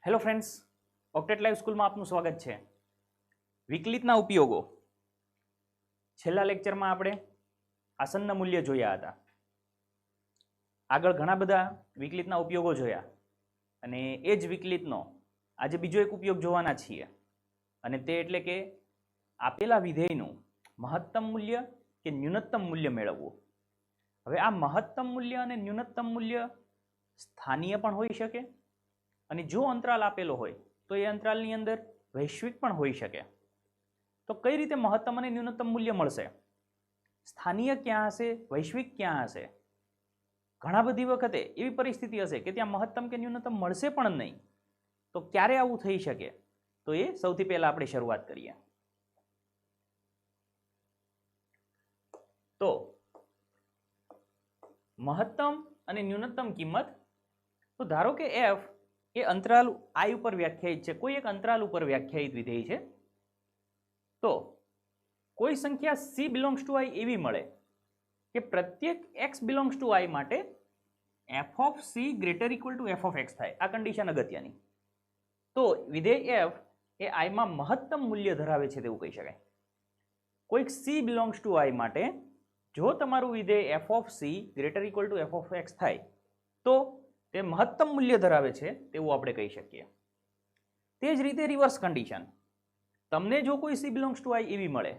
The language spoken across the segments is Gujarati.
હેલો ફ્રેન્ડ્સ, ઓક્ટેટ લાઈવ સ્કૂલમાં આપનું સ્વાગત છે. વિકલિતના ઉપયોગો. છેલ્લા લેક્ચરમાં આપણે આસન્ન મૂલ્ય જોયા હતા. આગળ ઘણા બધા વિકલિતના ઉપયોગો જોયા અને એ જ વિકલિતનો આજે બીજો એક ઉપયોગ જોવાના છીએ, અને તે એટલે કે આપેલા વિધેયનું મહત્તમ મૂલ્ય કે ન્યૂનતમ મૂલ્ય મેળવવું. હવે આ મહત્તમ મૂલ્ય અને ન્યૂનતમ મૂલ્ય સ્થાનીય પણ હોઈ શકે, અને જો અંતરાલ આપેલો હોય તો એ અંતરાલની અંદર વૈશ્વિક પણ હોઈ શકે. તો કઈ રીતે મહત્તમ અને ન્યૂનતમ મૂલ્ય મળશે? સ્થાનીય ક્યાં હશે, વૈશ્વિક ક્યાં હશે? ઘણા બધી વખતે એવી પરિસ્થિતિ હશે કે ત્યાં મહત્તમ કે ન્યૂનતમ મળશે પણ નહીં. તો ક્યારે આવું થઈ શકે? તો એ સૌથી પહેલા આપણે શરૂઆત કરીએ. તો મહત્તમ અને ન્યૂનતમ કિંમત, તો ધારો કે એફ એ અંતરાલ I ઉપર વ્યાખ્યાયિત છે, કોઈ એક અંતરાલ ઉપર વ્યાખ્યાયિત વિધેય છે. તો કોઈ સંખ્યા C બિલોંગ્સ ટુ I એવી મળે કે પ્રત્યેક x બિલોંગ્સ ટુ I માટે f of C greater equal to f of x થાય. આ કન્ડિશન અગત્યની. તો વિધેય f એ I માં મહત્તમ મૂલ્ય ધરાવે છે તેવું કહી શકાય. કોઈક C બિલોંગ્સ ટુ I માટે જો તમારું વિધેય f of C greater equal to f of x થાય તો તે મહત્તમ મૂલ્ય ધરાવે છે તેવું આપણે કહી શકીએ. તે જ રીતે રિવર્સ કન્ડિશન, તમને જો કોઈ C બિલોંગ્સ ટુ I એવી મળે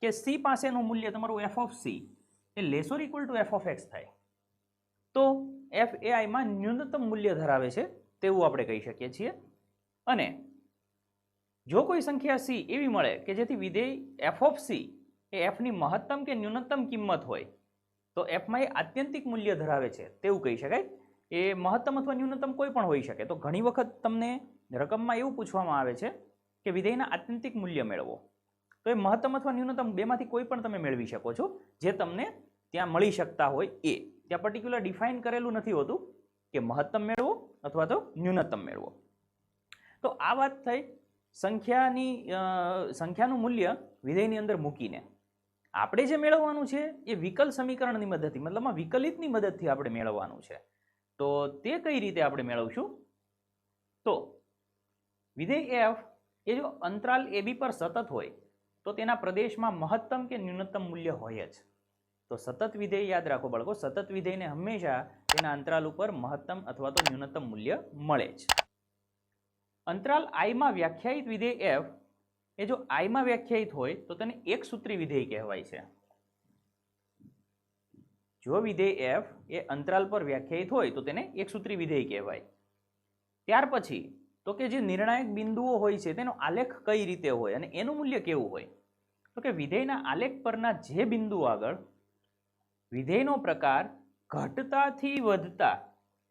કે C પાસેનું મૂલ્ય તમારું f of C A laser equal to f of x થાય તો f એ I માં ન્યૂનતમ મૂલ્ય ધરાવે છે તેવું આપણે કહી શકીએ છીએ. અને જો કોઈ સંખ્યા C એવી મળે કે જેથી વિધેય f of C A f ની મહત્તમ કે ન્યૂનતમ કિંમત હોય તો f માં એ આત્યંતિક મૂલ્ય ધરાવે છે તેવું કહી શકાય. એ મહત્તમ અથવા ન્યૂનતમ કોઈ પણ હોઈ શકે. તો ઘણી વખત તમને રકમમાં એવું પૂછવામાં આવે છે કે વિધેયના આત્યંતિક મૂલ્ય મેળવો, તો એ મહત્તમ અથવા ન્યૂનતમ બેમાંથી કોઈ પણ તમે મેળવી શકો છો જે તમને ત્યાં મળી શકતા હોય એ. ત્યાં પર્ટિક્યુલર ડિફાઇન કરેલું નથી હોતું કે મહત્તમ મેળવો અથવા તો ન્યૂનતમ મેળવો. તો આ વાત થઈ સંખ્યાનું મૂલ્ય વિધેયની અંદર મૂકીને. આપણે જે મેળવવાનું છે એ વિકલ સમીકરણની મદદથી, મતલબમાં વિકલિતની મદદથી આપણે મેળવવાનું છે. તો તે કઈ રીતે આપણે મેળવશું? તો વિધેય f એ જો અંતરાલ AB પર સતત હોય તો તેના પ્રદેશમાં મહત્તમ કે ન્યૂનતમ મૂલ્ય હોય જ. તો સતત વિધેય યાદ રાખો બાળકો, સતત વિધેયને હંમેશા તેના અંતરાલ ઉપર મહત્તમ અથવા તો ન્યૂનતમ મૂલ્ય મળે જ. અંતરાલ I માં વ્યાખ્યાયિત વિધેય f એ જો I માં વ્યાખ્યાયિત હોય તો તેને એક સૂત્રી વિધેય કહેવાય છે. જો વિધેય f એ અંતરાલ પર વ્યાખ્યાયિત હોય તો તેને એક સૂત્રી વિધેય કહેવાય. ત્યાર પછી તો કે જે નિર્ણાયક બિંદુઓ હોય છે તેનો આલેખ કઈ રીતે હોય અને એનું મૂલ્ય કેવું હોય? તો કે વિધેયના આલેખ પરના જે બિંદુ આગળ વિધેયનો પ્રકાર ઘટતાથી વધતા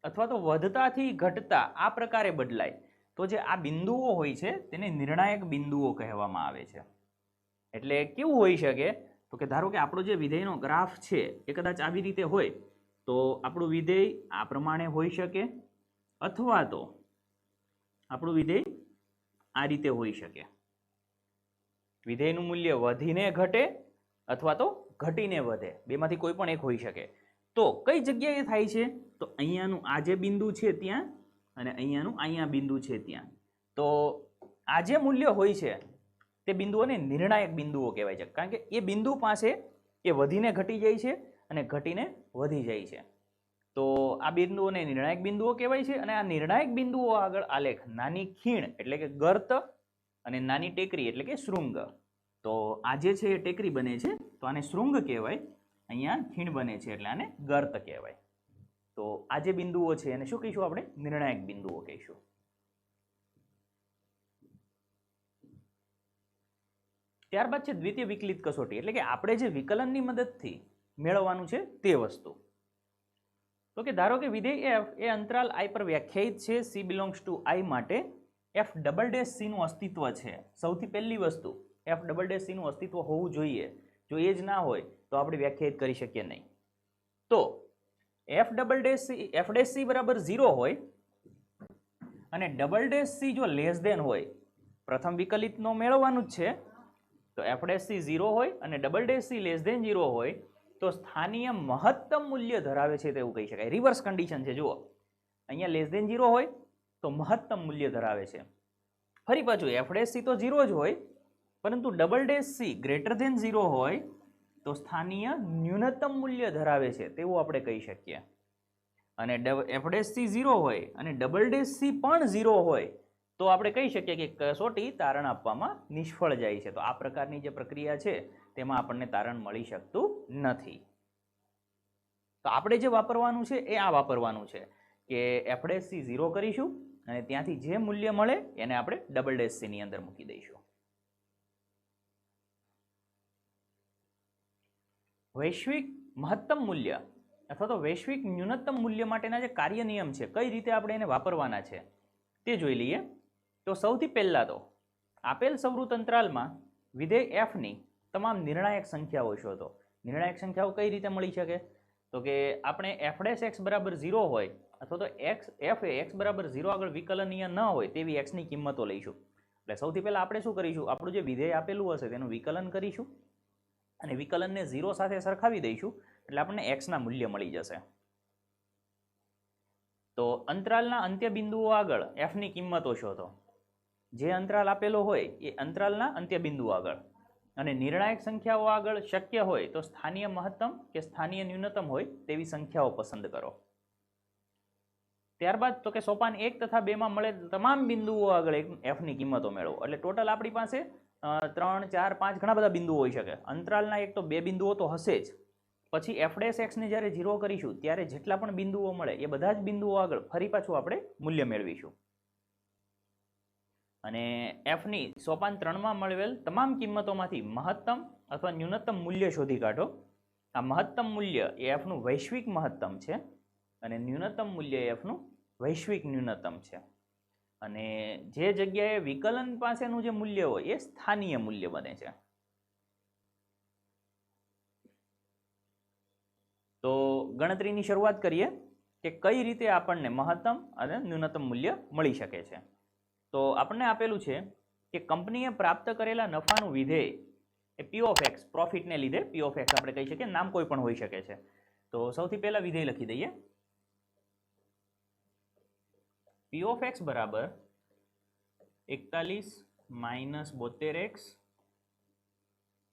અથવા તો વધતાથી ઘટતા આ પ્રકારે બદલાય તો જે આ બિંદુઓ હોય છે તેને નિર્ણાયક બિંદુઓ કહેવામાં આવે છે. એટલે કેવું હોઈ શકે? તો કે ધારો કે આપણો જે વિધેયનો ગ્રાફ છે એ કદાચ આવી રીતે હોય તો આપણું વિધેય આ પ્રમાણે હોઈ શકે, અથવા તો આપણું વિધેય આ રીતે હોઈ શકે. વિધેયનું મૂલ્ય વધીને ઘટે અથવા તો ઘટીને વધે, બેમાંથી કોઈ પણ એક હોઈ શકે. તો કઈ જગ્યાએ થાય છે? તો અહીંયાનું આ જે બિંદુ છે ત્યાં અને અહીંયાનું અહીંયા બિંદુ છે ત્યાં. તો આ જે મૂલ્ય હોય છે તે બિંદુઓને નિર્ણાયક બિંદુઓ કહેવાય છે, કારણ કે એ બિંદુ પાસે એ વધીને ઘટી જાય છે અને ઘટીને વધી જાય છે. તો આ બિંદુઓને નિર્ણાયક બિંદુઓ કહેવાય છે. અને આ નિર્ણાયક બિંદુઓ આગળ આલેખ નાની ખીણ એટલે કે ગર્ત અને નાની ટેકરી એટલે કે શૃંગ. તો આ જે છે એ ટેકરી બને છે તો આને શૃંગ કહેવાય, અહીંયા ખીણ બને છે એટલે આને ગર્ત કહેવાય. તો આ જે બિંદુઓ છે એને શું કહીશું આપણે? નિર્ણાયક બિંદુઓ કહીશું. ત્યારબાદ છે દ્વિતીય વિકલિત કસોટી, એટલે કે આપણે જે વિકલનની મદદથી મેળવવાનું છે તે વસ્તુ. તો કે ધારો કે વિધેય f એ અંતરાલ I પર વ્યાખ્યાયિત છે C બિલોંગ્સ ટુ I માટે f ડબલ ડેશ C નું અસ્તિત્વ છે. સૌથી પહેલી વસ્તુ f ડબલ ડેશ C નું અસ્તિત્વ હોવું જોઈએ. જો એ જ ના હોય તો આપણે વ્યાખ્યાયિત કરી શકીએ નહીં. તો f double dash C, f dash C બરાબર 0 હોય અને ડબલ ડેશ C જો લેસ ધેન હોય, પ્રથમ વિકલિતનો મેળવવાનું જ છે. તો f ડેશ C 0 હોય અને double dash C less than 0 હોય તો સ્થાનીય મહત્તમ મૂલ્ય ધરાવે છે તેવું કહી શકાય. રિવર્સ કન્ડિશન છે, જુઓ અહીંયા લેસ ધેન 0 હોય તો મહત્તમ મૂલ્ય ધરાવે છે. ફરી પાછું એફ ડેશ સી તો 0 જ હોય, પરંતુ double dash C greater than 0 હોય તો સ્થાનીય ન્યૂનતમ મૂલ્ય ધરાવે છે તેવું આપણે કહી શકીએ. અને એફ ડેશ સી 0 હોય અને ડબલ ડેશ સી પણ 0 હોય તો આપણે કહી શકીએ કે કસોટી તારણ આપવામાં નિષ્ફળ જાય છે. તો આ પ્રકારની જે પ્રક્રિયા છે તેમાં આપણને તારણ મળી શકતું નથી. તો આપણે જે વાપરવાનું છે એ આ વાપરવાનું છે કે એફ ડેશ સી 0 કરીશું અને ત્યાંથી જે મૂલ્ય મળે એને આપણે ડબલ ડેશ સી ની અંદર મૂકી દઈશું. વૈશ્વિક મહત્તમ મૂલ્ય અથવા તો વૈશ્વિક ન્યૂનતમ મૂલ્ય માટેના જે કાર્ય નિયમ છે કઈ રીતે આપણે એને વાપરવાના છે તે જોઈ લઈએ. તો સૌથી પહેલાં તો આપેલ સંવૃત અંતરાલમાં વિધેય એફની તમામ નિર્ણાયક સંખ્યાઓ શોધો. નિર્ણાયક સંખ્યાઓ કઈ રીતે મળી શકે? તો કે આપણે એફ ડેશ એક્સ બરાબર 0 હોય અથવા તો એફ એ એક્સ બરાબર 0 આગળ વિકલનીય ન હોય તેવી એક્સની કિંમતો લઈશું. એટલે સૌથી પહેલાં આપણે શું કરીશું, આપણું જે વિધેય આપેલું હશે તેનું વિકલન કરીશું અને વિકલનને 0 સાથે સરખાવી દઈશું એટલે આપણને એક્સના મૂલ્ય મળી જશે. તો અંતરાલના અંત્ય બિંદુઓ આગળ એફની કિંમતો શોધો. જે અંતરાલ આપેલો હોય એ અંતરાલના અંત્ય બિંદુઓ આગળ અને નિર્ણાયક સંખ્યાઓ આગળ શક્ય હોય તો સ્થાનીય મહત્તમ કે સ્થાનીય ન્યૂનતમ હોય તેવી સંખ્યાઓ પસંદ કરો. ત્યારબાદ તો કે સોપાન 1 તથા 2 માં મળે તમામ બિંદુઓ આગળ એફની કિંમતો મેળવો. એટલે ટોટલ આપણી પાસે 3, 4, 5 ઘણા બધા બિંદુઓ હોઈ શકે. અંતરાલના એક તો 2 બિંદુઓ તો હશે જ. પછી એફ ડેશ એક્સને જ્યારે 0 કરીશું ત્યારે જેટલા પણ બિંદુઓ મળે એ બધા જ બિંદુઓ આગળ ફરી પાછું આપણે મૂલ્ય મેળવીશું. અને એફની સોપાન 3 માં મળેલ તમામ કિંમતોમાંથી મહત્તમ અથવા ન્યૂનતમ મૂલ્ય શોધી કાઢો. આ મહત્તમ મૂલ્ય એ એફનું વૈશ્વિક મહત્તમ છે અને ન્યૂનતમ મૂલ્ય એ એફનું વૈશ્વિક ન્યૂનતમ છે. અને જે જગ્યાએ વિકલન પાસેનું જે મૂલ્ય હોય એ સ્થાનીય મૂલ્ય બને છે. તો ગણતરીની શરૂઆત કરીએ કે કઈ રીતે આપણને મહત્તમ અને ન્યૂનતમ મૂલ્ય મળી શકે છે. તો આપણને આપેલું છે કે કંપનીએ પ્રાપ્ત કરેલા નફાનું વિધેય એ પી ઓફ એક્સ, પ્રોફિટને લીધે પી ઓફ એક્સ આપણે કહી શકીએ, નામ કોઈ પણ હોઈ શકે છે. તો સૌથી પહેલા વિધેય લખી દઈએ. પી ઓફ એક્સ બરાબર 41 minus 72x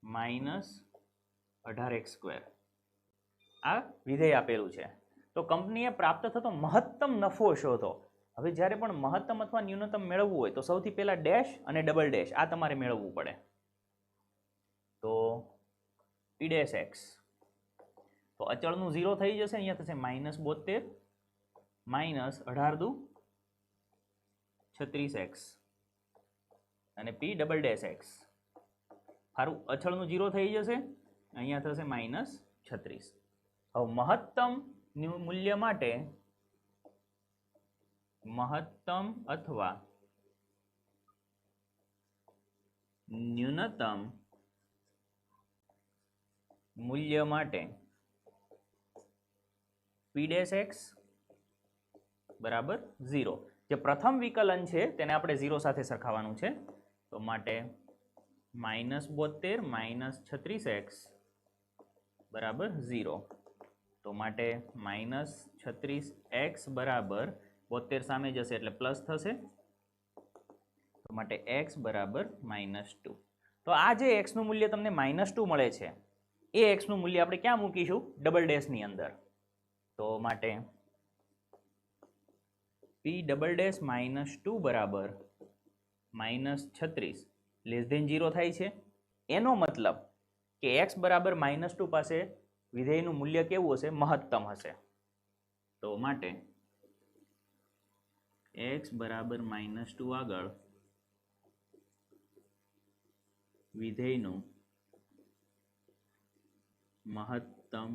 minus 18x square આ વિધેય આપેલું છે. તો કંપનીએ પ્રાપ્ત થતો મહત્તમ નફો શોધો. હવે જ્યારે પણ મહત્તમ અથવા ન્યૂનતમ મેળવવું હોય તો સૌથી પહેલા ડેશ અને ડબલ ડેશ આ તમારે મેળવવું પડે. તો પી ડેશ એક્સ તો અચળનું 0 થઈ જશે, અહીંયા થશે માઇનસ 72 માઇનસ 18 દુ 36x અને પી ડબલ ડેશ એક્સ સારું અચળનું 0 થઈ જશે, અહીંયા થશે માઇનસ 36. હવે મહત્તમ મૂલ્ય માટે મહત્તમ અથવા ન્યૂનતમ મૂલ્ય માટે પી ડેશ એક્સ બરાબર 0. જે પ્રથમ વિકલન છે તેને આપણે 0 સાથે સરખાવવાનું છે. તો માટે માઇનસ 72 માઇનસ 36x બરાબર 0. તો માટે માઇનસ 36x બરાબર 72 સામે જશે એટલે પ્લસ થશે. તો માટે x બરાબર -2. તો આ જે x નું મૂલ્ય તમને -2 મળે છે એ x નું મૂલ્ય આપણે ક્યાં મૂકીશું? ડબલ ડેશની અંદર. તો માટે p ડબલ ડેશ -2 બરાબર -36 લેસ ધેન 0 થાય છે. એનો મતલબ કે x બરાબર -2 પાસે વિધેયનું મૂલ્ય કેવું હશે? મહત્તમ હશે. તો માટે x બરાબર -2 આગળ વિધેયનું મહત્તમ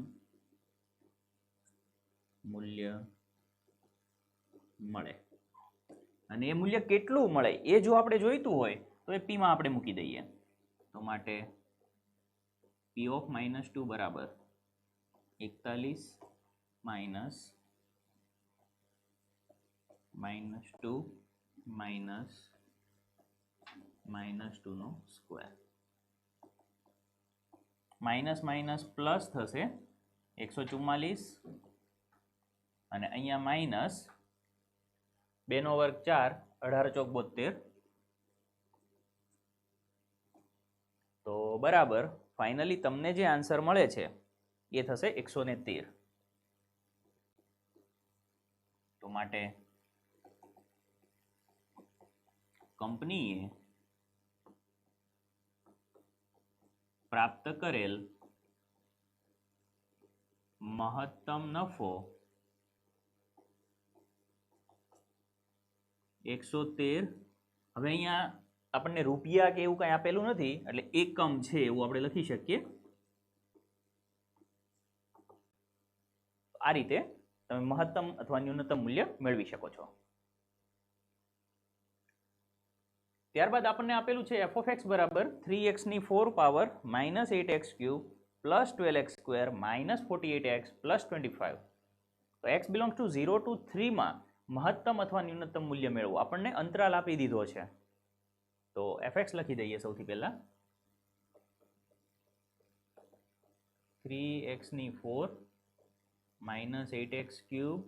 મૂલ્ય મળે. અને એ મૂલ્ય કેટલું મળે એ જો આપણે જોઈતું હોય તો એ પી માં આપણે મૂકી દઈએ. તો માટે પી ઓફ -2 બરાબર 41 માઇનસ -2 માઇનસ -2 નો સ્ક્વેર. માઇનસ માઇનસ પ્લસ થશે 144 અને અહીંયા માઇનસ 2 નો વર્ગ 4, 18 ચોક 72. તો બરાબર ફાઇનલી તમને જે આન્સર મળે છે એ થશે 113. તો માટે કંપનીએ પ્રાપ્ત કરેલ મહત્તમ નફો 113. હવે અહીંયા આપણને રૂપિયા કે એવું કંઈ આપેલું નથી એટલે એકમ છે એવું આપણે લખી શકીએ. આ રીતે તમે મહત્તમ અથવા ન્યૂનતમ મૂલ્ય મેળવી શકો છો. ત્યારબાદ આપણને આપેલું છે f of x બરાબર 3x ની 4 power -8x cube plus 12x square minus 48x plus 25. તો x બિલોંગ્સ ટુ 0 to 3 માં મહત્તમ અથવા ન્યૂનતમ મૂલ્ય મેળવવું. આપણને અંતરાલ આપી દીધો છે તો fx લખી દઈએ સૌથી પહેલા. 3x ની 4 -8x cube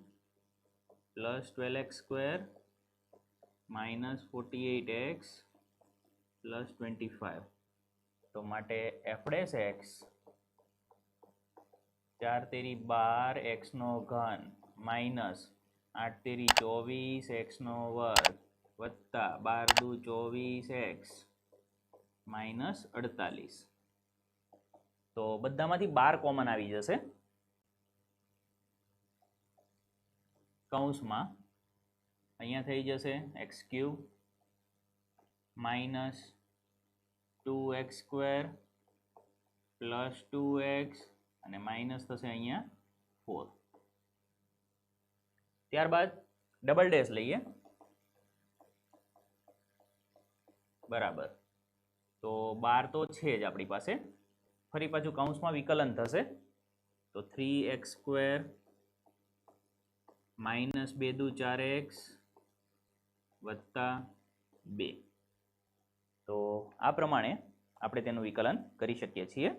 plus 12x square minus 48x plus 25. તો માટે f ડેશ x 4 તેરી 12 x નો ઘન માઇનસ 8 તેરી 24 x નો વર્ગ વત્તા 12 દુ 24x માઇનસ 48. તો બધામાંથી 12 કોમન આવી જશે. કૌંસમાં અહીંયા થઈ જશે x cube minus 2x square plus 2x અને માઇનસ થશે અહીંયા 4. ત્યારબાદ ડબલ ડેશ લઈએ. બરાબર તો 12 તો છે જ આપણી પાસે. ફરી પાછું કૌંસમાં વિકલન થશે તો 3x સ્ક્વેર માઇનસ 2 દુ 4x વત્તા 2. તો આ પ્રમાણે આપણે તેનું વિકલન કરી શકીએ છીએ.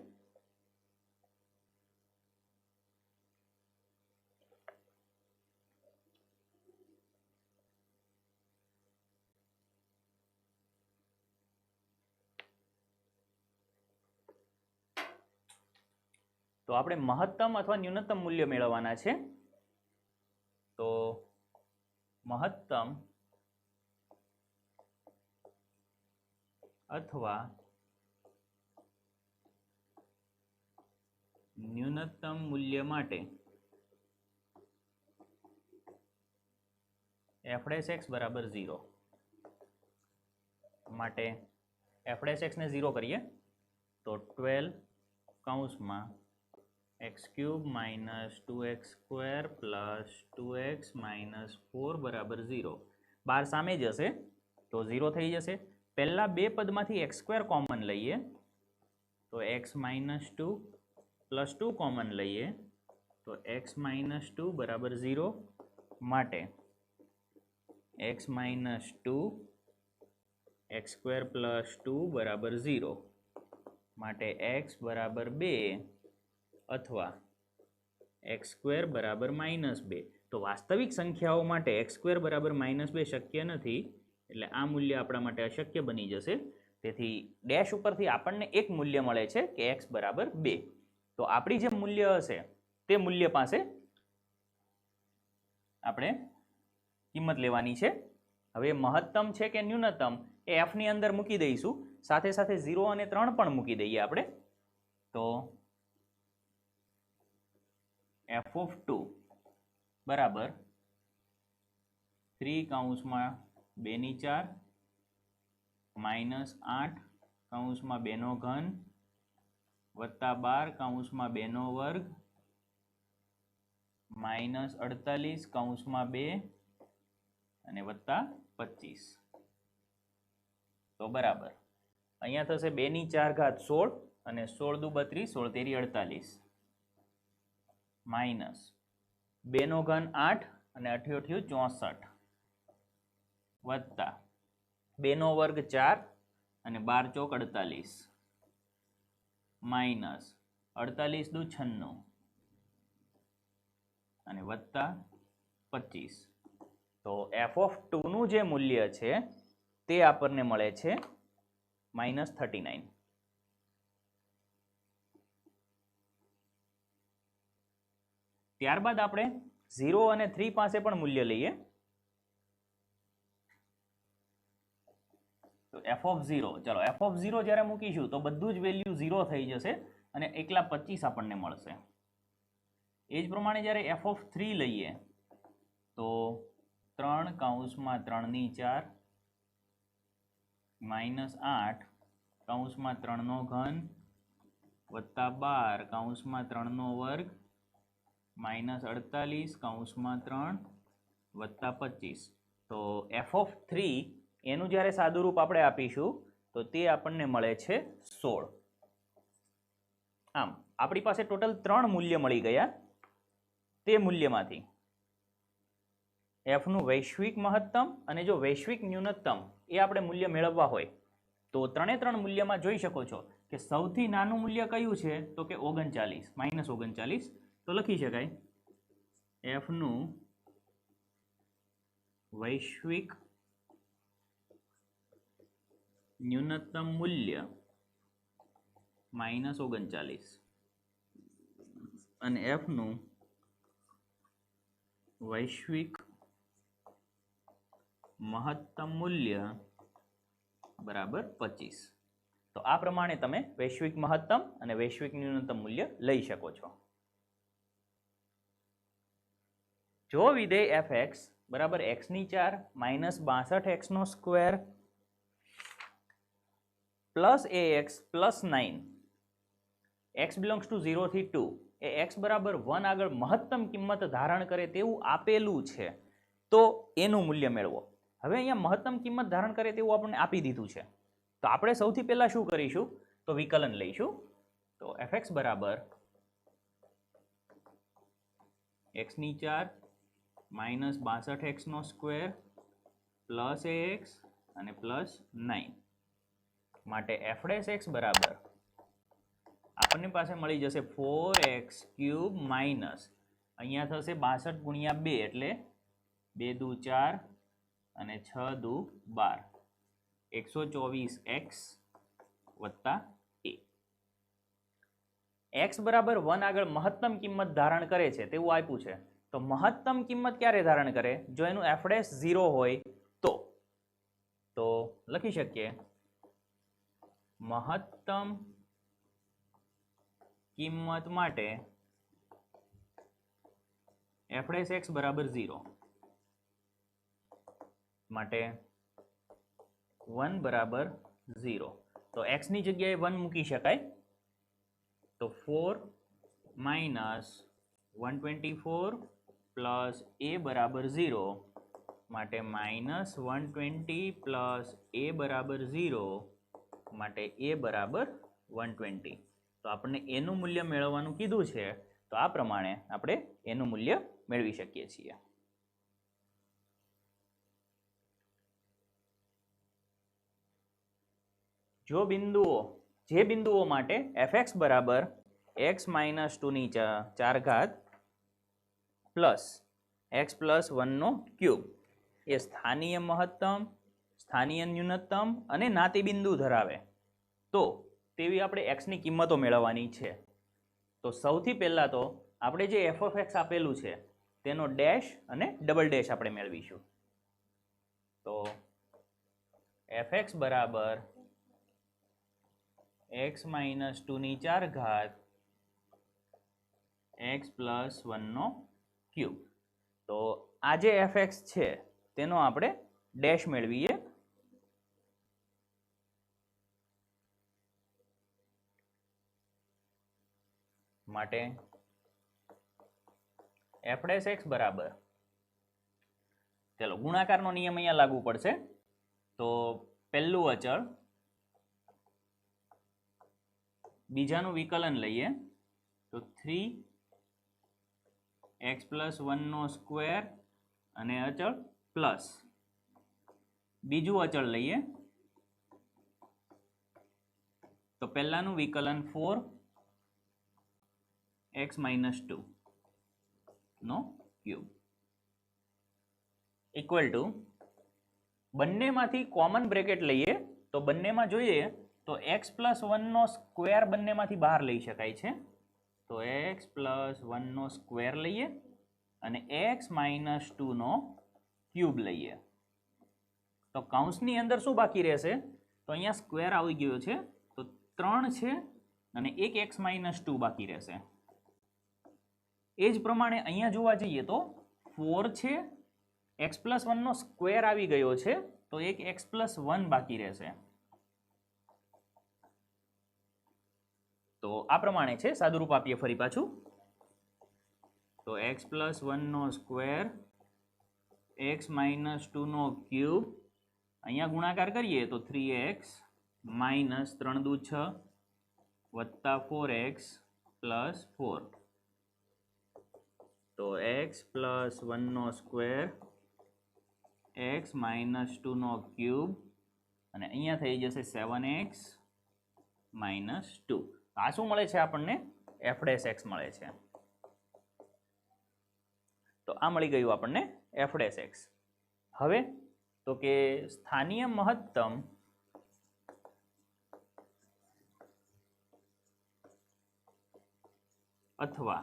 તો આપણે મહત્તમ અથવા ન્યૂનતમ મૂલ્ય મેળવવાના છે. તો મહત્તમ અથવા ન્યૂનતમ મૂલ્ય માટે f ડેશ x બરાબર 0. માટે f ડેશ x ને 0 કરીએ તો 12 કૌંસમાં x cube minus 2x square plus 2x minus 4 બરાબર 0. 12 સામે જ હશે તો 0 થઈ જશે. પહેલા બે પદમાંથી x સ્ક્વેર કોમન લઈએ તો x માઇનસ 2 પ્લસ 2 કોમન લઈએ તો x માઇનસ 2 બરાબર 0. માટે x minus 2 x square plus 2 બરાબર 0. માટે x બરાબર 2 અથવા x સ્ક્વેર બરાબર -2. તો વાસ્તવિક સંખ્યાઓ માટે x સ્ક્વેર બરાબર -2 શક્ય નથી એટલે આ મૂલ્ય આપણા માટે અશક્ય બની જશે. તેથી ડેશ ઉપરથી આપણને એક મૂલ્ય મળે છે કે x બરાબર 2. તો આપણી જે મૂલ્ય હશે તે મૂલ્ય પાસે આપણે કિંમત લેવાની છે. હવે મહત્તમ છે કે ન્યૂનતમ એ f ની અંદર મૂકી દઈશું. સાથે સાથે 0 અને 3 પણ મૂકી દઈએ આપણે. તો f of 2 બરાબર 3 કૌંસમાં 2 ની 4 માઇનસ 8 કૌંસમાં 2 નો ઘન વત્તા 12 કૌંસમાં 2 નો વર્ગ માઇનસ 48 કૌંસમાં 2 અને વત્તા 25. તો બરાબર અહીંયા થશે 2 ની 4 ઘાત 16 અને 16 દુ 32 16 તેરી 48 માઇનસ 2 નો ઘન 8 અને 8 64 વત્તા 2 નો વર્ગ 4 અને 12 ચોક 48 માઇનસ 48 દુ 96 અને વત્તા 25. તો f(2) નું જે મૂલ્ય છે તે આપણને મળે છે -39. ત્યારબાદ આપણે 0 અને 3 પાસે પણ મૂલ્ય લઈએ. તો f(0) ચલો f(0) જ્યારે મૂકીશું તો બધું જ વેલ્યુ 0 થઈ જશે અને એકલા 25 આપણને મળશે. એ જ પ્રમાણે જ્યારે f(3) લઈએ તો 3 કૌંસમાં 3/4 -8 કૌંસમાં 3નો ઘન વત્તા 12 કૌંસમાં 3નો વર્ગ -48 કૌંસમાં 3 વત્તા 25. તો f(3) એનું જ્યારે સાદુરૂપ આપણે આપીશું તો તે આપણને મળે છે 16. આમ આપણી પાસે ટોટલ 3 મૂલ્ય મળી ગયા. તે મૂલ્યમાંથી f નું વૈશ્વિક મહત્તમ અને જો વૈશ્વિક ન્યૂનતમ એ આપણે મૂલ્ય મેળવવા હોય તો 3 મૂલ્યમાં જોઈ શકો છો કે સૌથી નાનું મૂલ્ય કયું છે તો કે 39 -39. તો લખી શકાય f નું વૈશ્વિક ન્યૂનતમ મૂલ્ય -39 અને f નું વૈશ્વિક મહત્તમ મૂલ્ય બરાબર 25. તો આ પ્રમાણે તમે વૈશ્વિક મહત્તમ અને વૈશ્વિક ન્યૂનતમ મૂલ્ય લઈ શકો છો. જો વિધેય fx બરાબર x⁴ -62x² plus ax plus 9 x belongs to 0 થી 2 એ x બરાબર 1 આગળ મહત્તમ કિંમત ધારણ કરે તેવું આપેલું છે તો એનું મૂલ્ય મેળવો. હવે અહીંયા મહત્તમ કિંમત ધારણ કરે તેવું આપણને આપી દીધું છે તો આપણે સૌથી પહેલા શું કરીશું તો વિકલન લઈશું. તો fx બરાબર x⁴ -62x² પ્લસ ax અને પ્લસ 9 માટે f' બરાબર આપણને પાસે મળી જશે 4x³ માઇનસ અહીંયા થશે 62 ગુણ્યા 2 એટલે 2 દુ 4 અને 6 દુ 12 124x વત્તા a. x બરાબર 1 આગળ મહત્તમ કિંમત ધારણ કરે છે તેવું આપ્યું છે તો મહત્તમ કિંમત ક્યારે ધારણ કરે જો એનું f' 0 હોય તો લખી શકીએ મહત્તમ કિંમત માટે f' બરાબર 0 માટે 1 બરાબર 0 તો x ની જગ્યાએ 1 મૂકી શકાય તો 4 -124 પ્લસ a બરાબર 0 માટે -120 પ્લસ a બરાબર 0 માટે a બરાબર 120. તો આપણને એનું મૂલ્ય મેળવવાનું કીધું છે તો આ પ્રમાણે આપણે એનું મૂલ્ય મેળવી શકીએ છીએ. જે બિંદુઓ માટે fx બરાબર x - 2⁴ પ્લસ x પ્લસ 1³ એ સ્થાનીય મહત્તમ સ્થાનીય ન્યૂનતમ અને નાતિબિંદુ ધરાવે તો તેવી આપણે x ની કિંમતો મેળવવાની છે. તો સૌથી પહેલા તો આપણે જે f(x) આપેલું છે તેનો ડેશ અને ડબલ ડેશ આપણે મેળવીશું. તો fx બરાબર x - 2⁴ x પ્લસ 1³ તો આ જે fx છે તેનો આપણે ડેશ મેળવીએ. માટે f' બરાબર ચલો ગુણાકારનો નિયમ અહીંયા લાગુ પડશે તો પહેલું અચળ બીજાનું વિકલન લઈએ તો 3x પ્લસ 1² અને અચળ પ્લસ બીજું અચળ લઈએ તો પહેલાનું વિકલન 4x - 2 નો ક્યુબ ઇક્વલ ટુ બંનેમાંથી કોમન બ્રેકેટ લઈએ તો બંનેમાં જોઈએ તો x પ્લસ 1 નો સ્ક્વેર બંનેમાંથી બહાર લઈ શકાય છે. તો x પ્લસ 1 નો સ્ક્વેર લઈએ અને x માઇનસ 2 નો ક્યુબ લઈએ તો કૌંસની અંદર શું બાકી રહેશે? તો અહીંયા સ્ક્વેર આવી ગયો છે તો 3 છે અને એક x માઇનસ 2 બાકી રહેશે. એ જ પ્રમાણે અહીંયા જોવા જઈએ તો 4 છે, x પ્લસ 1 નો સ્ક્વેર આવી ગયો છે તો એક x પ્લસ 1 બાકી રહેશે. તો આ પ્રમાણે છે. સાદુરૂપ આપીએ ફરી પાછું. તો x પ્લસ 1 નો સ્ક્વેર, x માઇનસ 2 નો ક્યુબ, અહીંયા ગુણાકાર કરીએ તો 3x માઇનસ 3 દુ 6 વત્તા 4x પ્લસ 4. તો x પ્લસ 1 નો સ્ક્વેર, x માઇનસ 2 નો ક્યુબ અને અહીંયા થઈ જશે 7x માઇનસ 2. આ શું મળે છે આપણને? f ડેશ x મળે છે. તો આ મળી ગયું આપણને f ડેશ x. હવે તો કે સ્થાનીય મહત્તમ અથવા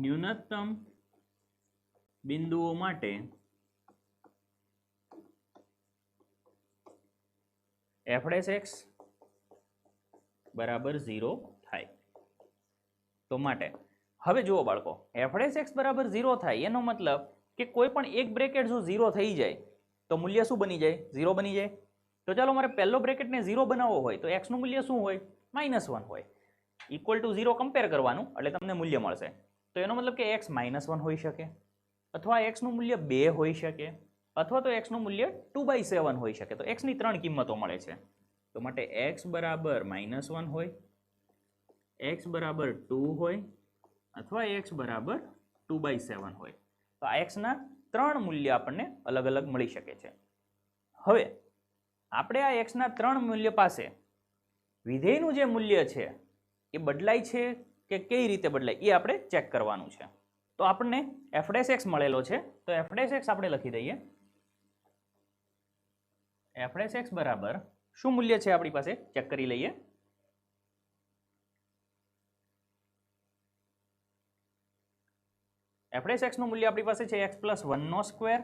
ન્યૂનતમ બિંદુઓ માટે f ડેશ x બરાબર 0 થાય. તો માટે હવે જુઓ બાળકો, f ડેશ x બરાબર 0 થાય એનો મતલબ કે કોઈ પણ એક બ્રેકેટ જો 0 થઈ જાય તો મૂલ્ય શું બની જાય? 0 બની જાય. તો ચાલો મારે પહેલો બ્રેકેટને 0 બનાવવો હોય તો x નું મૂલ્ય શું હોય? -1 હોય. ઇક્વલ ટુ 0 કમ્પેર કરવાનું એટલે તમને મૂલ્ય મળશે. તો એનો મતલબ કે x -1 હોઈ શકે, અથવા x નું મૂલ્ય 2 હોઈ શકે, અથવા તો x નું મૂલ્ય 2/7 હોઈ શકે. તો x ની 3 કિંમતો મળે છે. તો માટે x બરાબર -1 હોય, x બરાબર 2 હોય અથવા x બરાબર 2/7 હોય. તો આ x ના 3 મૂલ્ય આપણને અલગ અલગ મળી શકે છે. હવે આપણે આ x ના 3 મૂલ્ય પાસે વિધેયનું જે મૂલ્ય છે એ બદલાય છે કે કઈ રીતે બદલાય એ આપણે ચેક કરવાનું છે. તો આપણને f ડેશ x મળેલો છે તો f ડેશ x આપણે લખી દઈએ. f ડેશ x બરાબર શું મૂલ્ય છે આપણી પાસે ચેક કરી લઈએ. f ડેશ x નું મૂલ્ય આપણી પાસે છે x પ્લસ 1 નો સ્ક્વેર,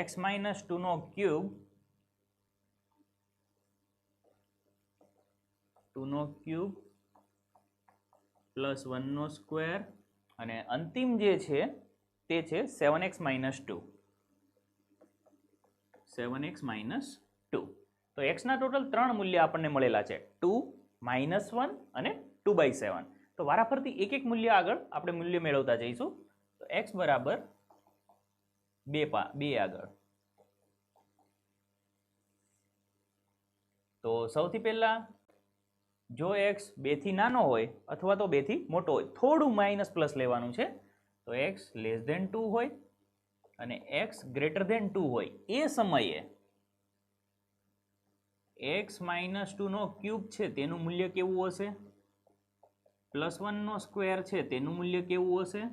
x માઇનસ 2 નો ક્યુબ, 2 નો ક્યુબ પ્લસ 1 નો સ્ક્વેર અને અંતિમ જે છે તે છે 7x માઇનસ 2. 7x minus 2. તો x ના ટોટલ 3 મૂલ્ય આપણને મળેલા છે, 2, -1 અને 2/7. તો વારાફરતી એક એક મૂલ્ય આગળ આપણે મૂલ્ય મેળવતા જઈશું. તો x બરાબર 2 આગળ. તો સૌથી પહેલા જો x 2 થી નાનો હોય અથવા તો 2 થી મોટો હોય, થોડું માઇનસ પ્લસ લેવાનું છે. તો x લેસ ધેન 2 હોય અને x ગ્રેટર ધેન 2 હોય એ સમયે x માઇનસ 2 નો ક્યુબ છે તેનું મૂલ્ય કેવું હશે? +1 નો સ્ક્વેર છે તેનું મૂલ્ય કેવું હશે?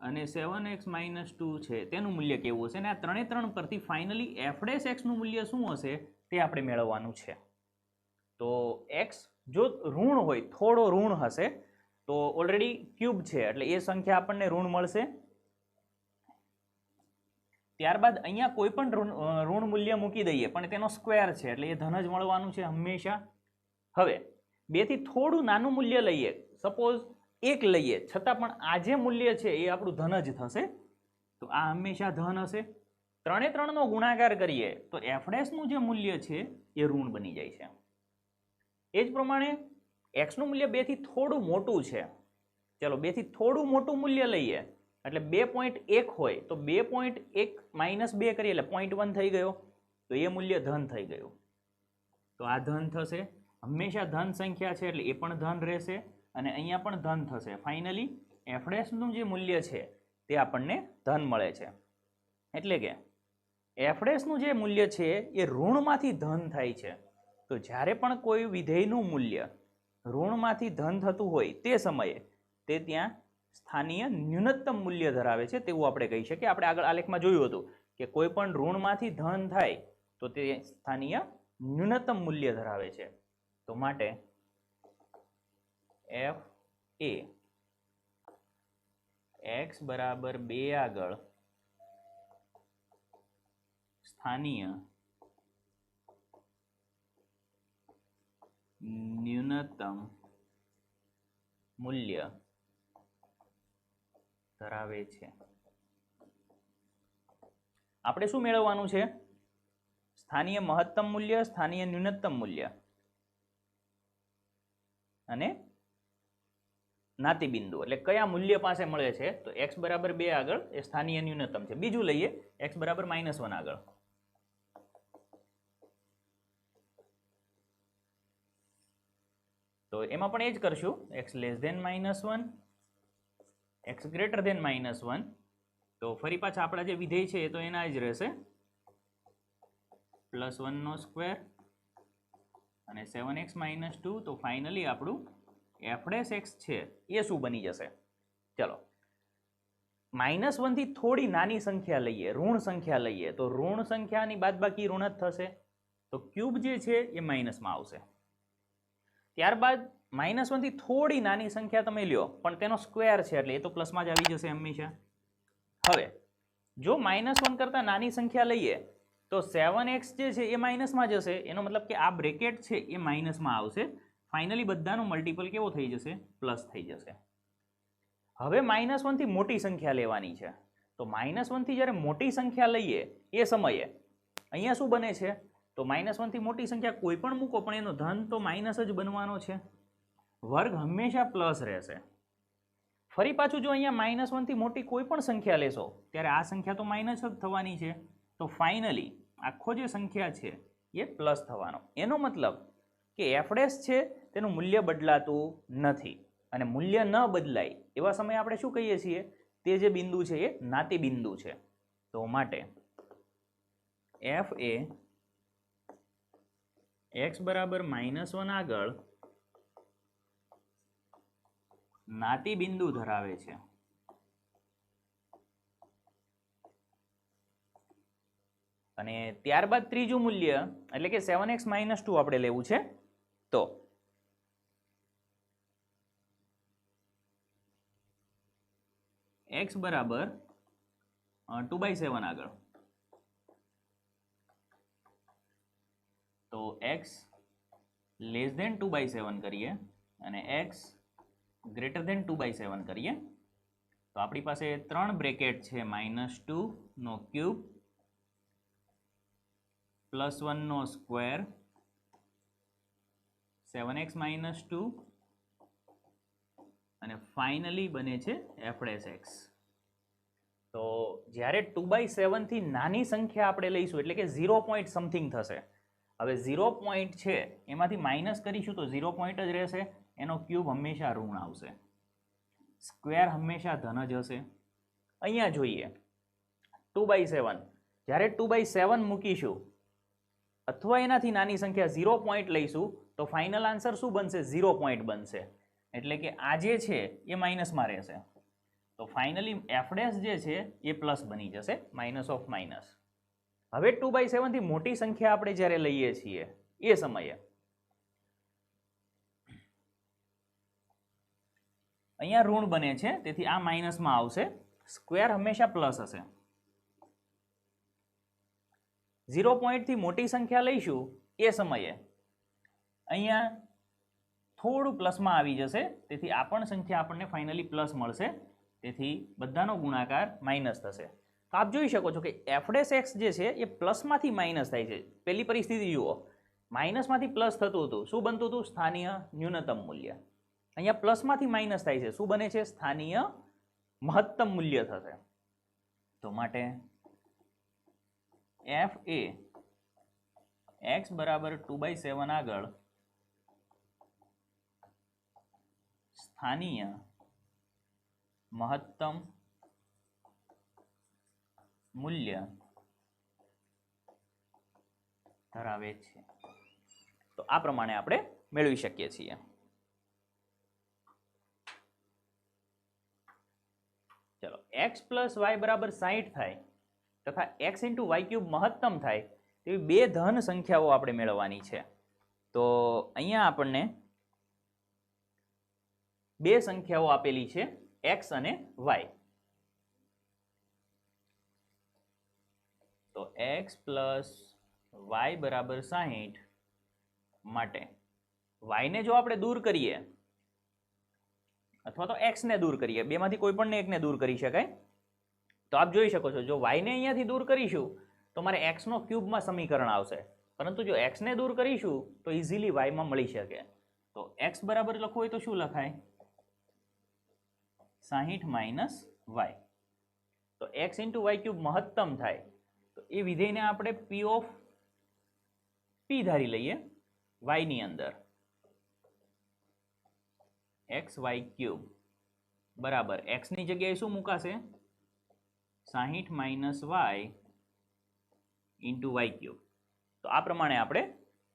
અને 7x માઇનસ 2 છે તેનું મૂલ્ય કેવું હશે? અને આ 3 પરથી ફાઇનલી f ડેશ x નું મૂલ્ય શું હશે તે આપણે મેળવવાનું છે. તો x જો ઋણ હોય, થોડો ઋણ હશે તો ઓલરેડી ક્યુબ છે એટલે એ સંખ્યા આપણને ઋણ મળશે. ત્યારબાદ અહીંયા કોઈ પણ ઋણ મૂલ્ય મૂકી દઈએ પણ તેનો સ્ક્વેર છે એટલે એ ધન જ મળવાનું છે હંમેશા. હવે 2 થી થોડું નાનું મૂલ્ય લઈએ, સપોઝ 1 લઈએ, છતાં પણ આ જે મૂલ્ય છે એ આપણું ધન જ થશે. તો આ હંમેશા ધન હશે. 3 નો ગુણાકાર કરીએ તો f ડેશ નું જે મૂલ્ય છે એ ઋણ બની જાય છે. એ જ પ્રમાણે x નું મૂલ્ય 2 થી થોડું મોટું છે. ચલો 2 થી થોડું મોટું મૂલ્ય લઈએ એટલે 2.1 હોય તો 2.1 - 2 કરીએ એટલે 0.1 થઈ ગયો. તો એ મૂલ્ય ધન થઈ ગયું. તો આ ધન થશે. હંમેશા ધન સંખ્યા છે એટલે એ પણ ધન રહેશે અને અહીંયા પણ ધન થશે. ફાઇનલી f ડેશ નું જે મૂલ્ય છે તે આપણને ધન મળે છે. એટલે કે f ડેશ નું જે મૂલ્ય છે એ ઋણમાંથી ધન થાય છે. તો જ્યારે પણ કોઈ વિધેયનું મૂલ્ય ઋણમાંથી ધન થતું હોય તે સમયે તે ત્યાં સ્થાનીય ન્યૂનતમ મૂલ્ય ધરાવે છે તેવું આપણે કહી શકીએ. આપણે આગળ આલેખમાં જોયું હતું કે કોઈ પણ ઋણમાંથી ધન થાય તો તે સ્થાનીય ન્યૂનતમ મૂલ્ય ધરાવે છે. તો માટે એફ એ x બરાબર 2 આગળ સ્થાનીય ન્યૂનતમ મૂલ્ય ધરાવે છે. આપણે શું મેળવવાનું છે? સ્થાનીય મહત્તમ મૂલ્ય, સ્થાનીય ન્યૂનતમ મૂલ્ય અને નાતિબિંદુ, એટલે કયા મૂલ્ય પાસે મળે છે. તો x બરાબર 2 આગળ એ સ્થાનીય ન્યૂનતમ છે. બીજું લઈએ x બરાબર -1 આગળ. તો એમાં પણ એ જ કરશું, x less than -1, x greater than -1. તો ફરી પાછા આપણા જે વિધેય છે એ તો એના જ રહેશે, +1² અને 7x - 2. તો ફાઇનલી આપણું f' છે એ શું બની જશે? ચલો, -1 થી થોડી નાની સંખ્યા લઈએ, ઋણ સંખ્યા લઈએ, તો ઋણ સંખ્યાની બાદબાકી ઋણ જ થશે. તો ક્યુબ જે છે એ માઇનસમાં આવશે. ત્યારબાદ -1 થી થોડી નાની સંખ્યા તમે લ્યો પણ તેનો સ્ક્વેર છે એટલે એ તો પ્લસમાં જ આવી જશે હંમેશા. હવે જો -1 કરતાં નાની સંખ્યા લઈએ તો 7x જે છે એ માઇનસમાં જશે. એનો મતલબ કે આ બ્રેકેટ છે એ માઇનસમાં આવશે. ફાઇનલી બધાનો મલ્ટિપલ કેવો થઈ જશે? પ્લસ થઈ જશે. હવે -1 થી મોટી સંખ્યા લેવાની છે. તો -1 થી જ્યારે મોટી સંખ્યા લઈએ એ સમયે અહીંયા શું બને છે? તો -1 થી મોટી સંખ્યા કોઈ પણ મૂકો પણ એનો ધન તો માઇનસ જ બનવાનો છે. વર્ગ હંમેશા પ્લસ રહેશે. ફરી પાછું જો અહીંયા -1 થી મોટી કોઈ પણ સંખ્યા લેશો ત્યારે આ સંખ્યા તો માઇનસ જ થવાની છે. તો ફાઇનલી આખો જે સંખ્યા છે એ પ્લસ થવાનો. એનો મતલબ કે f' છે તેનું મૂલ્ય બદલાતું નથી. અને મૂલ્ય ન બદલાય એવા સમયે આપણે શું કહીએ છીએ? તે જે બિંદુ છે એ નાતિબિંદુ છે. તો માટે f એ x બરાબર -1 આગળ નાતિબિંદુ ધરાવે છે. અને ત્યારબાદ ત્રીજું મૂલ્ય એટલે કે 7x - 2 આપણે લેવું છે. તો x બરાબર 2/7 આગળ. તો x લેસ ધેન 2/7 કરીએ અને x ગ્રેટર ધેન 2/7 કરીએ. તો આપણી પાસે 3 બ્રેકેટ છે, -2 નો ક્યુબ, +1 નો સ્ક્વેર, 7x - 2 અને ફાઇનલી બને છે f'. તો જ્યારે 2/7 થી નાની સંખ્યા આપણે લઈશું એટલે કે 0 પોઈન્ટ સમથિંગ થશે. હવે 0 પોઈન્ટ છે એમાંથી માઇનસ કરીશું તો 0 પોઈન્ટ જ રહેશે. એનો ક્યુબ હંમેશા ઋણ આવશે, સ્ક્વેર હંમેશા ધન જ હશે. અહીંયા જોઈએ 2/7, જ્યારે 2/7 મૂકીશું અથવા એનાથી નાની સંખ્યા 0 પોઈન્ટ લઈશું તો ફાઇનલ આન્સર શું બનશે? 0 પોઈન્ટ બનશે. એટલે કે આ જે છે એ માઇનસમાં રહેશે. તો ફાઇનલી f' જે છે એ પ્લસ બની જશે, -. હવે 2/7 થી મોટી સંખ્યા આપણે જ્યારે લઈએ છીએ એ સમયે અહીંયા ઋણ બને છે, તેથી આ માઇનસમાં આવશે. સ્ક્વેર હંમેશા પ્લસ હશે. 0 પોઈન્ટથી મોટી સંખ્યા લઈશું એ સમયે અહીંયા થોડું પ્લસમાં આવી જશે. તેથી આ પણ સંખ્યા આપણને ફાઇનલી પ્લસ મળશે. તેથી બધાનો ગુણાકાર માઇનસ થશે. તો આપ જોઈ શકો છો કે f' જે છે એ પ્લસમાંથી માઇનસ થાય છે. પહેલી પરિસ્થિતિ જુઓ, માઇનસમાંથી પ્લસ થતું હતું, શું બનતું હતું? સ્થાનીય ન્યૂનતમ મૂલ્ય. અહીંયા પ્લસમાંથી માઇનસ થાય છે, શું બને છે? સ્થાનીય મહત્તમ મૂલ્ય થશે. તો માટે f એ x બરાબર 2/7 આગળ સ્થાનીય મહત્તમ મૂલ્ય ધરાવે છે. તો આ પ્રમાણે આપણે મેળવી શકીએ છીએ. x પ્લસ વાય બરાબર 60 થાય તથા x ઇન્ટુ વાય ક્યુબ મહત્તમ થાય તેવી બે ધન સંખ્યાઓ આપણે મેળવવાની છે. તો અહીંયા આપણને બે સંખ્યાઓ આપેલી છે x અને y. તો x પ્લસ વાય બરાબર 60 માટે y ને જો આપણે દૂર કરીએ અથવા તો x ને દૂર કરીએ, બેમાંથી કોઈ પણ એકને દૂર કરી શકાય. તો આપ જોઈ શકો છો જો y ને અહીંયાથી દૂર કરીશું તો મારે x નો ક્યુબમાં સમીકરણ આવશે, પરંતુ જો x ને દૂર કરીશું તો ઇઝીલી y માં મળી શકે. તો x બરાબર લખવું હોય તો શું લખાય? 60 માઇનસ y. તો x ઇન્ટુ વાય ક્યુબ મહત્તમ થાય તો એ વિધેયને આપણે p ઓફ p ધારી લઈએ y ની અંદર. એક્સ વાય ક્યુબ બરાબર x ની જગ્યાએ શું મુકાશે? 60 minus y into y cube. તો આ પ્રમાણે આપણે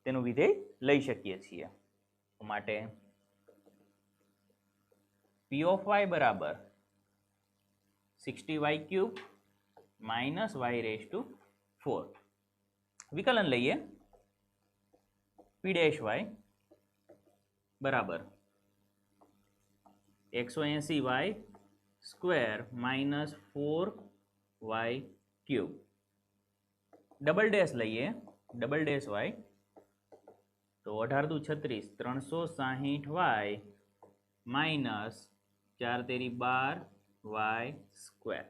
તેનું વિધેય લઈ શકીએ છીએ. માટે p ઓફ y બરાબર 60 y cube minus y raise to 4. વિકલન લઈએ p ડેશ y બરાબર 180y square minus 4y cube. Double dash લઈએ, ડબલ ડેશ y તો 18 દુ 36 360y માઇનસ 4 તેરી 12y સ્ક્વેર.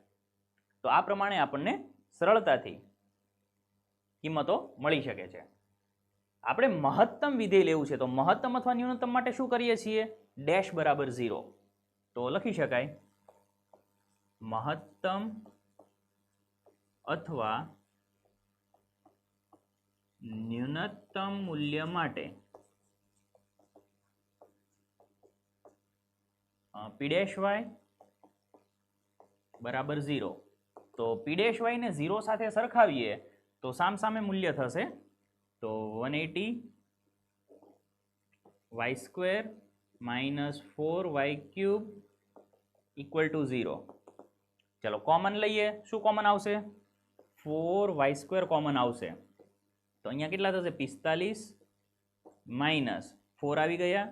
તો આ પ્રમાણે આપણને સરળતાથી કિંમતો મળી શકે છે. આપણે મહત્તમ વિધેય લેવું છે તો મહત્તમ અથવા ન્યૂનતમ માટે શું કરીએ છીએ? ડેશ બરાબર 0. તો લખી શકાય મહત્તમ અથવા ન્યૂનતમ મૂલ્ય માટે p ડેશ y બરાબર 0. તો p ડેશ y ને 0 સાથે સરખાવીએ તો સામસામે મૂલ્ય થશે. તો 180 y square minus 4y cube equal two 0. ચલો કોમન લઈએ, શું કોમન આવશે? 4y સ્ક્વેર કોમન આવશે. તો અહીંયા કેટલા થશે? 45 માઇનસ 4 આવી ગયા,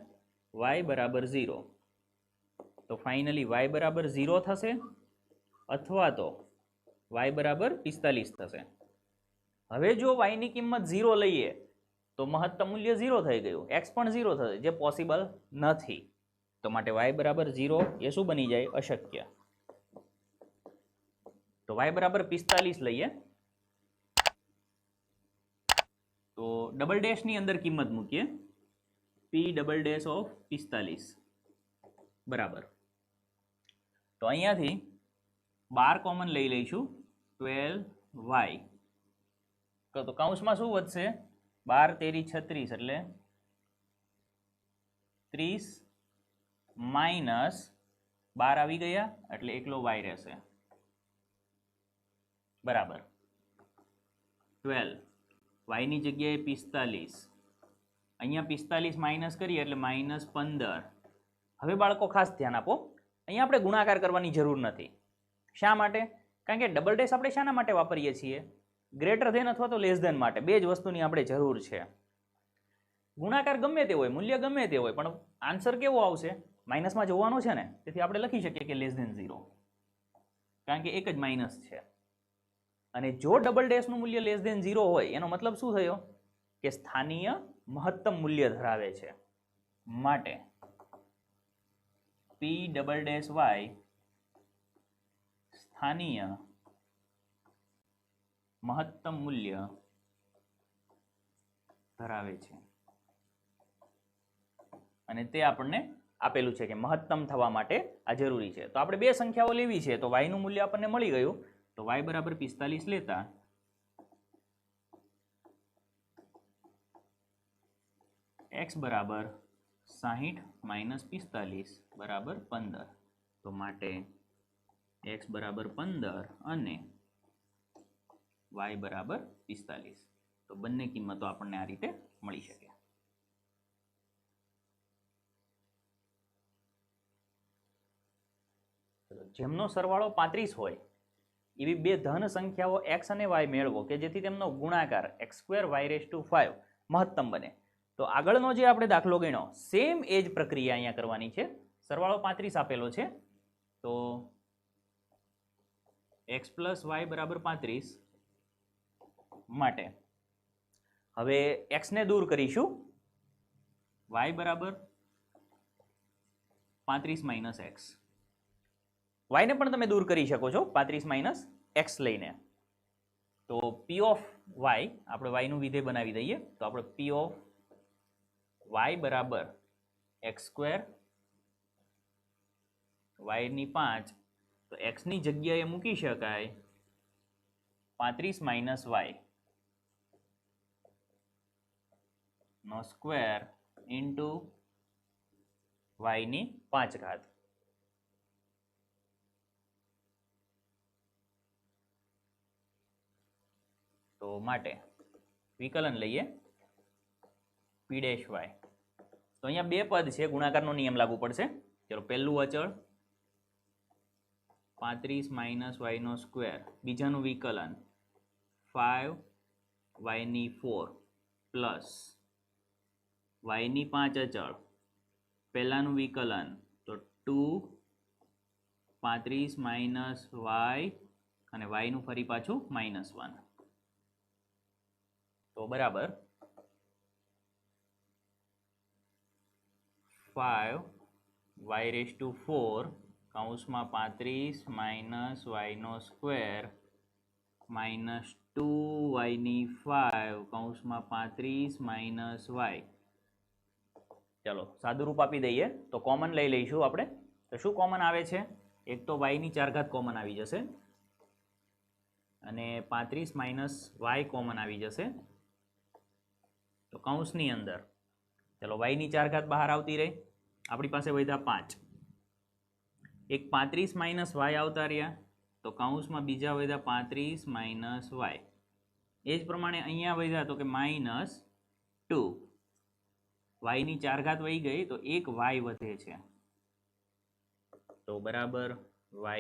y બરાબર 0. તો ફાઇનલી y બરાબર 0 થશે અથવા તો y બરાબર 45 થશે. હવે જો y ની કિંમત 0 લઈએ તો મહત્તમ મૂલ્ય 0 થઈ ગયું, x પણ 0 થશે, જે પોસિબલ નથી. તો માટે y બરાબર 0 એ શું બની જાય? અશક્ય. તો y બરાબર 45 લઈએ તો ડબલ ડેશ ની અંદર કિંમત મૂકીએ p ડબલ ડેશ ઓફ 45 બરાબર. તો અહીંયાથી 12 કોમન લઈ લઈશું, 12y. તો કૌંસમાં શું વધશે? 12 તેરી 36 એટલે 30 માઇનસ 12 આવી ગયા એટલે એકલો y રહેશે બરાબર 12. y ની જગ્યાએ 45, અહીંયા 45 માઇનસ કરીએ એટલે માઇનસ 15. હવે બાળકો ખાસ ધ્યાન આપો, અહીંયા આપણે ગુણાકાર કરવાની જરૂર નથી. શા માટે? કારણ કે ડબલ ડેશ આપણે શાના માટે વાપરીએ છીએ? ગ્રેટર ધેન અથવા તો લેસ ધેન માટે. બે જ વસ્તુની આપણે જરૂર છે. ગુણાકાર ગમે તે હોય, મૂલ્ય ગમે તે હોય, પણ આન્સર કેવો આવશે? માઇનસમાં જોવાનો છે ને, તેથી આપણે લખી શકીએ કે લેસ ધેન 0, કારણ કે એક જ માઇનસ છે. અને જો ડબલ ડેશનું મૂલ્ય લેસ ધેન 0 હોય એનો મતલબ શું થયો? કે સ્થાનીય મહત્તમ મૂલ્ય ધરાવે છે. માટે p ડબલ ડેશ y સ્થાનીય મહત્તમ મૂલ્ય ધરાવે છે. અને તે આપણને આપેલું છે કે મહત્તમ થવા માટે આ જરૂરી છે. તો આપણે બે સંખ્યાઓ લેવી છે તો y નું મૂલ્ય આપણને મળી ગયું. તો y બરાબર 45 લેતા x બરાબર 60 માઇનસ 45 બરાબર 15. તો માટે x બરાબર 15 અને y બરાબર 45. તો બંને કિંમતો આપણને આ રીતે મળી શકે. જેમનો સરવાળો 35 હોય એવી બે ધન સંખ્યાઓ x અને y મેળવો કે જેથી તેમનો ગુણાકાર x²y5 મહત્તમ બને. તો આગળનો જે આપણે દાખલો ગણ્યો સેમ એ જ પ્રક્રિયા અહીંયા કરવાની છે. સરવાળો 35 આપેલો છે તો x + y = 35 માટે હવે x ને દૂર કરીશું, y = 35 - x. y ને પણ તમે દૂર કરી શકો છો 35 - x લઈને. તો p ઓફ y આપણે y નું વિધેય બનાવી દઈએ. તો આપણે p of y = x², y ની 5, તો x ની જગ્યાએ મૂકી શકાય 35 - y નો સ્ક્વેર ઇન્ટુ y ની 5 ઘાત. તો માટે વિકલન લઈએ p'. તો અહીંયા બે પદ છે, ગુણાકારનો નિયમ લાગુ પડશે. ચલો, પહેલું અચળ 35 - y નો સ્ક્વેર, બીજાનું વિકલન 5 y ની 4 પ્લસ y ની 5 અચળ, પહેલાનું વિકલન તો 2 35 - y અને y નું ફરી પાછું -1. તો બરાબર 5y4 કૌંસમાં 35 - y નો સ્ક્વેર માઇનસ 2y ની 5 કૌંસમાં 35 - y. ચલો સાદું રૂપ આપી દઈએ તો કોમન લઈ લઈશું આપણે. તો શું કોમન આવે છે? એક તો y ની 4 ઘાત કોમન આવી જશે અને 35 - y કોમન આવી જશે. તો કૌંસની અંદર ચલો y ની 4 ઘાત બહાર આવતી રહી, આપણી પાસે વધ્યા 5. એક 35 - y આવતા રહ્યા તો કૌંસમાં બીજા વધ્યા 35 - y. એ જ પ્રમાણે અહીંયા વધ્યા તો કે -2. y ની 4 ઘાત વહી ગઈ તો એક y વધે છે. તો બરાબર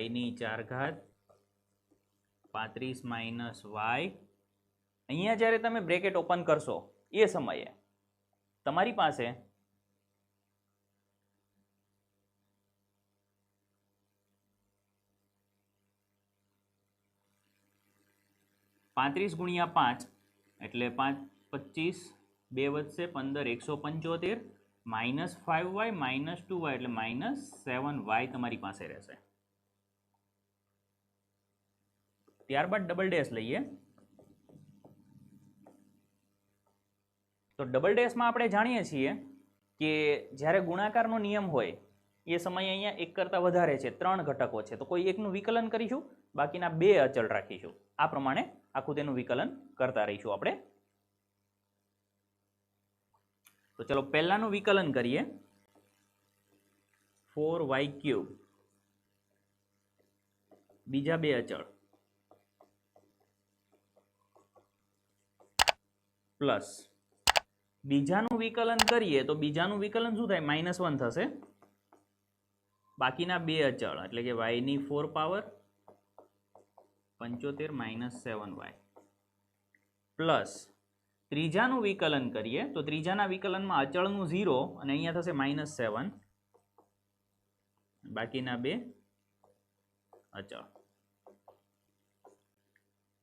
y ની 4 ઘાત 35 - y. અહીંયા જ્યારે તમે બ્રેકેટ ઓપન કરશો એ સમયે તમારી પાસે 35 × 5 એટલે 5 25, 2 વધશે 15, 175 -5y -2y એટલે -7y તમારી પાસે રહેશે. ત્યારબાદ ડબલ ડેશ લઈએ. તો ડબલ ડેશમાં આપણે જાણીએ છીએ કે જ્યારે ગુણાકારનો નિયમ હોય એ સમયે અહીંયા એક કરતાં વધારે છે, 3 ઘટકો છે, તો કોઈ એકનું વિકલન કરીશું, બાકીના 2 અચળ રાખીશું. આ પ્રમાણે આખું તેનું વિકલન કરતા રહીશું આપણે. તો ચલો પહેલાનું વિકલન કરીએ. 4y3 બીજા 2 અચળ પ્લસ બીજાનું વિકલન કરીએ તો બીજાનું વિકલન શું થાય? -1 થશે. બાકીના 2 અચળ એટલે કે y ની 4 પાવર 75 - 7y પ્લસ ત્રીજાનું વિકલન કરીએ તો ત્રીજાના વિકલનમાં અચળનું 0 અને અહીંયા થશે -7, બાકીના 2 અચળ.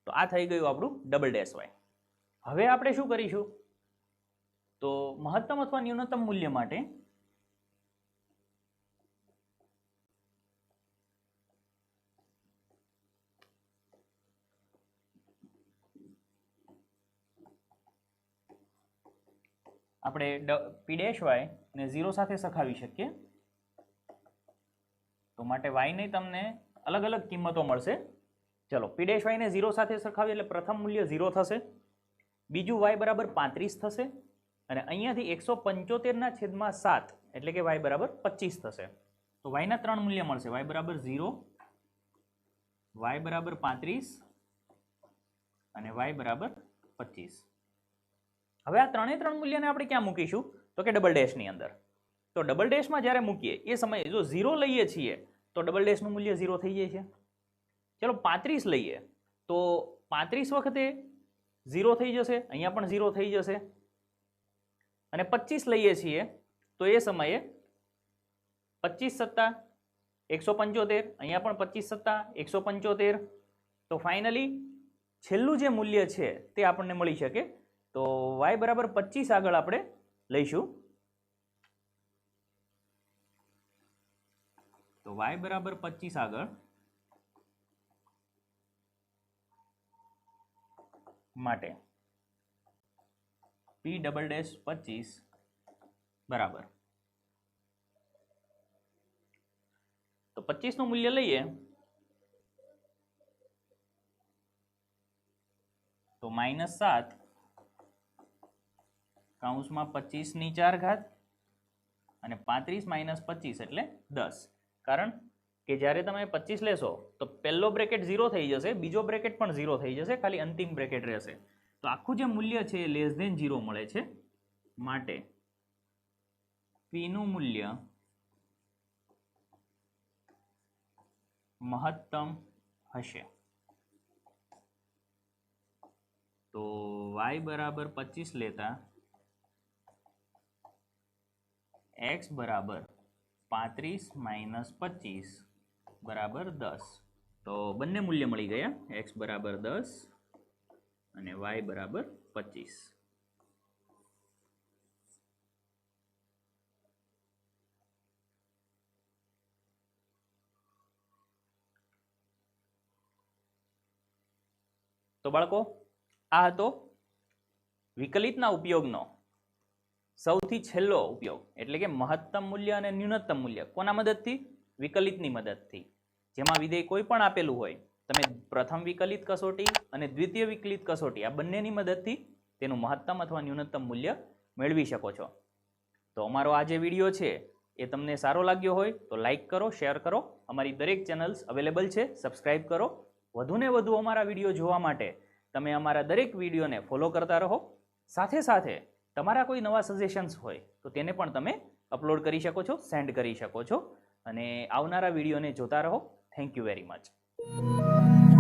તો આ થઈ ગયું આપણું ડબલ ડેશ y. હવે આપણે શું કરીશું? તો મહત્તમ અથવા ન્યૂનતમ મૂલ્ય માટે આપણે p' ને 0 સાથે સરખાવી શકીએ. તો માટે y ની તમને અલગ અલગ કિંમતો મળશે. ચલો p' ને 0 સાથે સરખાવીએ એટલે પ્રથમ મૂલ્ય 0 થશે, બીજું y = 35 થશે અને અહીંયાથી 175/7 એટલે કે y = 25 થશે. તો y ના 3 મૂલ્ય મળશે, y = 0, y = 35 અને y = 25. હવે આ 3 મૂલ્યને આપણે ક્યાં મૂકીશું? તો કે ડબલ ડેશની અંદર. તો ડબલ ડેશમાં જ્યારે મૂકીએ એ સમયે જો 0 લઈએ છીએ તો ડબલ ડેશનું મૂલ્ય 0 થઈ જાય છે. ચલો 35 લઈએ તો 35 વખતે 0 થઈ જશે, અહીંયા પણ 0 થઈ જશે. અને 25 લઈએ છીએ તો એ સમયે 25 સત્તા 175, અહીંયા પણ 25 સત્તા 175. તો ફાઇનલી છેલ્લું જે મૂલ્ય છે તે આપણને મળી શકે. તો y બરાબર 25 આગળ આપણે લઈશું. તો y બરાબર 25 આગળ માટે p ડબલ ડેશ 25 બરાબર, તો 25 નું મૂલ્ય લઈએ તો -7 કૌંસમાં 25 ની 4 ઘાત અને 35 - 25 એટલે 10. કારણ કે જ્યારે તમે 25 લેશો તો પહેલો બ્રેકેટ 0 થઈ જશે, બીજો બ્રેકેટ પણ 0 થઈ જશે, ખાલી અંતિમ બ્રેકેટ રહેશે. તો આખું જે મૂલ્ય છે એ લેસ ધેન 0 મળે છે. માટે p નું મૂલ્ય મહત્તમ હશે. તો y બરાબર 25 લેતા x બરાબર 35 - 25 બરાબર 10. તો બંને મૂલ્ય મળી ગયા, x બરાબર 10 અને y બરાબર 25. તો બાળકો, આ હતો વિકલિતના ઉપયોગનો સૌથી છેલ્લો ઉપયોગ, એટલે કે મહત્તમ મૂલ્ય અને ન્યૂનતમ મૂલ્ય કોના મદદથી? વિકલિતની મદદથી. જેમાં વિધેય કોઈ પણ આપેલું હોય, તમે પ્રથમ વિકલિત કસોટી અને દ્વિતીય વિકલિત કસોટી આ બંનેની મદદથી તેનું મહત્તમ અથવા ન્યૂનતમ મૂલ્ય મેળવી શકો છો. તો અમારો આ જે વિડીયો છે એ તમને સારો લાગ્યો હોય તો લાઈક કરો, શેર કરો. અમારી દરેક ચેનલ્સ અવેલેબલ છે, સબસ્ક્રાઈબ કરો. વધુને વધુ અમારા વિડીયો જોવા માટે તમે અમારા દરેક વિડીયોને ફોલો કરતા રહો. સાથે સાથે તમારા કોઈ નવા સજેશન્સ હોય તો તેને પણ તમે અપલોડ કરી શકો છો, સેન્ડ કરી શકો છો. અને આવનારા વિડીયોને જોતા રહો. Thank you very much.